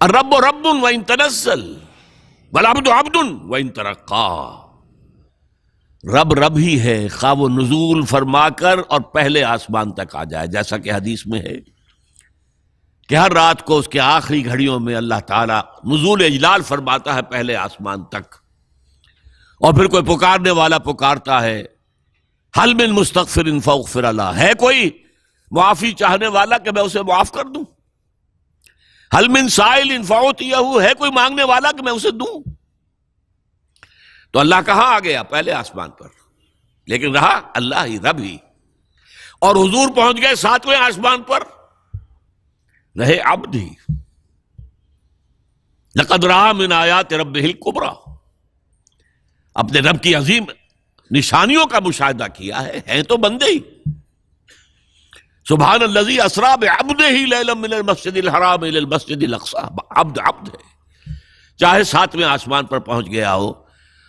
الرب رب وإن تنزل والعبد عبد وإن ترقى. رب رب ہی ہے خواہ وہ نزول فرما کر اور پہلے آسمان تک آ جائے، جیسا کہ حدیث میں ہے کہ ہر رات کو اس کے آخری گھڑیوں میں اللہ تعالیٰ نزول اجلال فرماتا ہے پہلے آسمان تک، اور پھر کوئی پکارنے والا پکارتا ہے حل من مستغفر فاغفر له، ہے کوئی معافی چاہنے والا کہ میں اسے معاف کر دوں؟ حل من سائل فاعطیہ، ہے کوئی مانگنے والا کہ میں اسے دوں؟ تو اللہ کہاں آ گیا؟ پہلے آسمان پر، لیکن رہا اللہ ہی، رب ہی. اور حضور پہنچ گئے 7ویں آسمان پر، رہے عبد ہی. لقد رأى من آیات ربہ الکبریٰ، اپنے رب کی عظیم نشانیوں کا مشاہدہ کیا ہے، ہیں تو بندے ہی. سبحان الذی اسریٰ بعبدہ لیلا من المسجد الحرام الی المسجد الاقصی. عبد عبد ہے، چاہے 7ویں آسمان پر پہنچ گیا ہو،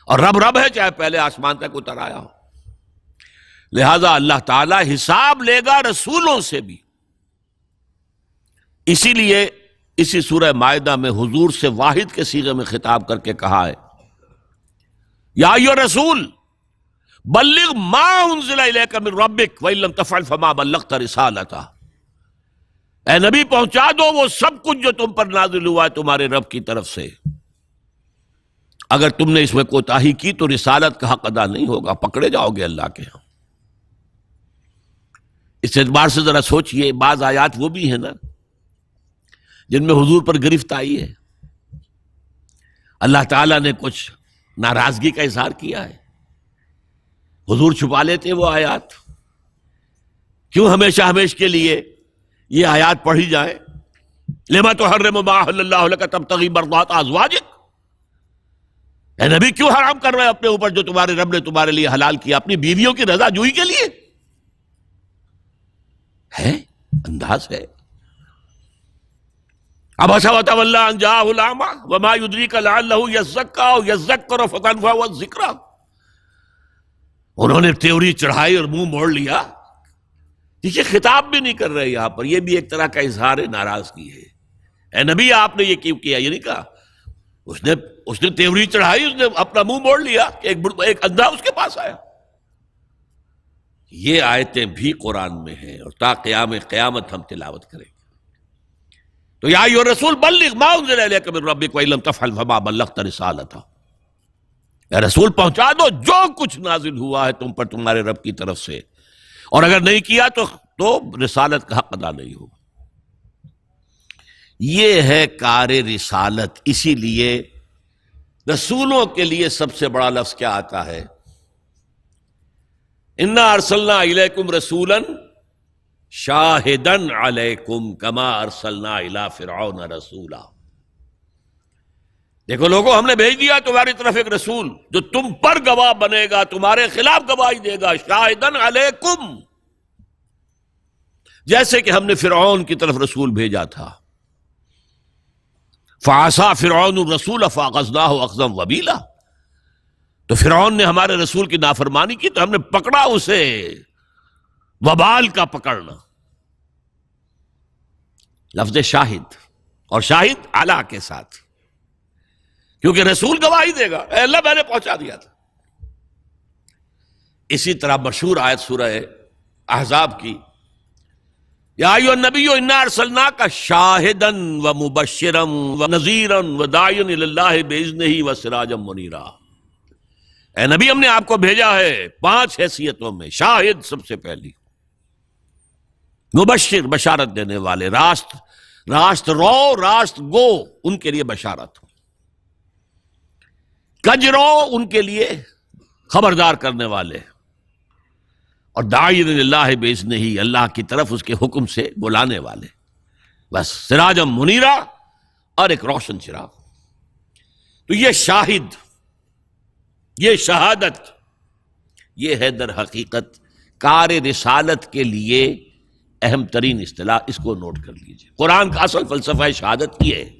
اور رب رب ہے چاہے پہلے آسمان تک اتر آیا ہو. لہذا اللہ تعالیٰ حساب لے گا رسولوں سے بھی. اسی لیے اسی سورہ مائدہ میں حضور سے واحد کے صیغے میں خطاب کر کے کہا ہے یا ایھا الرسول بلغ ما انزل الیک من ربک وان لم تفعل فما بلغت رسالتہ. اے نبی پہنچا دو وہ سب کچھ جو تم پر نازل ہوا ہے تمہارے رب کی طرف سے، اگر تم نے اس میں کوتاہی کی تو رسالت کا حق ادا نہیں ہوگا، پکڑے جاؤ گے اللہ کے ہاں. اس اعتبار سے ذرا سوچئے، بعض آیات وہ بھی ہیں نا جن میں حضور پر گرفت آئی ہے، اللہ تعالیٰ نے کچھ ناراضگی کا اظہار کیا ہے، حضور چھپا لیتے وہ آیات. کیوں ہمیشہ ہمیش کے لیے یہ آیات پڑھی جائیں؟ لما تحرم ما احل اللہ لک تبتغی مرضات ازواجک. اے نبی کیوں حرام کر رہے ہیں اپنے اوپر جو تمہارے رب نے تمہارے لیے حلال کیا، اپنی بیویوں کی رضا جوئی کے لیے؟ ہے انداز ہے. عبس وتولی ان جاءہ الاعمی وما یدریک لعلہ یزکی او یذکر فتنفعہ الذکریٰ. انہوں نے تیوری چڑھائی اور منہ موڑ لیا. دیکھیے خطاب بھی نہیں کر رہے یہاں پر، یہ بھی ایک طرح کا اظہار ناراضگی ہے. اے نبی آپ نے یہ کیوں کیا؟ یہ نہیں کہا. اس نے تیوری چڑھائی، اس نے اپنا منہ موڑ لیا کہ ایک اندھا اس کے پاس آیا. یہ آیتیں بھی قرآن میں ہیں اور تا قیام قیامت ہم تلاوت کریں گے. تو یا ایھا الرسول بلغ ما انزل الیک من ربک وان لم تفعل فما بلغت رسالتہ. اے رسول پہنچا دو جو کچھ نازل ہوا ہے تم پر تمہارے رب کی طرف سے، اور اگر نہیں کیا تو رسالت کا حق ادا نہیں ہوگا. یہ ہے کار رسالت. اسی لیے رسولوں کے لیے سب سے بڑا لفظ کیا آتا ہے؟ انا ارسلنا الیکم رسولا شاہدا علیکم کما ارسلنا الی فرعون رسولا. دیکھو لوگوں، ہم نے بھیج دیا تمہاری طرف ایک رسول جو تم پر گواہ بنے گا، تمہارے خلاف گواہی دے گا. شاہدا علیکم، جیسے کہ ہم نے فرعون کی طرف رسول بھیجا تھا. فعصى فرعون الرسول فاخذناه اخذا وبیلا. تو فرعون نے ہمارے رسول کی نافرمانی کی تو ہم نے پکڑا اسے وبال کا پکڑنا. لفظ شاہد، اور شاہد اعلیٰ کے ساتھ، کیونکہ رسول گواہی دے گا اے اللہ میں نے پہنچا دیا تھا. اسی طرح مشہور آیت سورہ احزاب کی یا ایھا النبی انا ارسلناک شاہدا ومبشرا ونذیرا وداعیا الی اللہ باذنہ وسراجا منیرا. اے نبی ہم نے آپ کو بھیجا ہے 5 حیثیتوں میں. شاہد سب سے پہلی، مبشر بشارت دینے والے، راست رو راست گو ان کے لیے بشارت، کجرو ان کے لیے خبردار کرنے والے، اور داعی اللہ باذنہ، اللہ کی طرف اس کے حکم سے بلانے والے. بس سراجا منیرا، اور ایک روشن چراغ. تو یہ شاہد، یہ شہادت، یہ ہے در حقیقت کار رسالت کے لیے اہم ترین اصطلاح. اس کو نوٹ کر لیجیے. قرآن کا اصل فلسفہ شہادت یہ ہے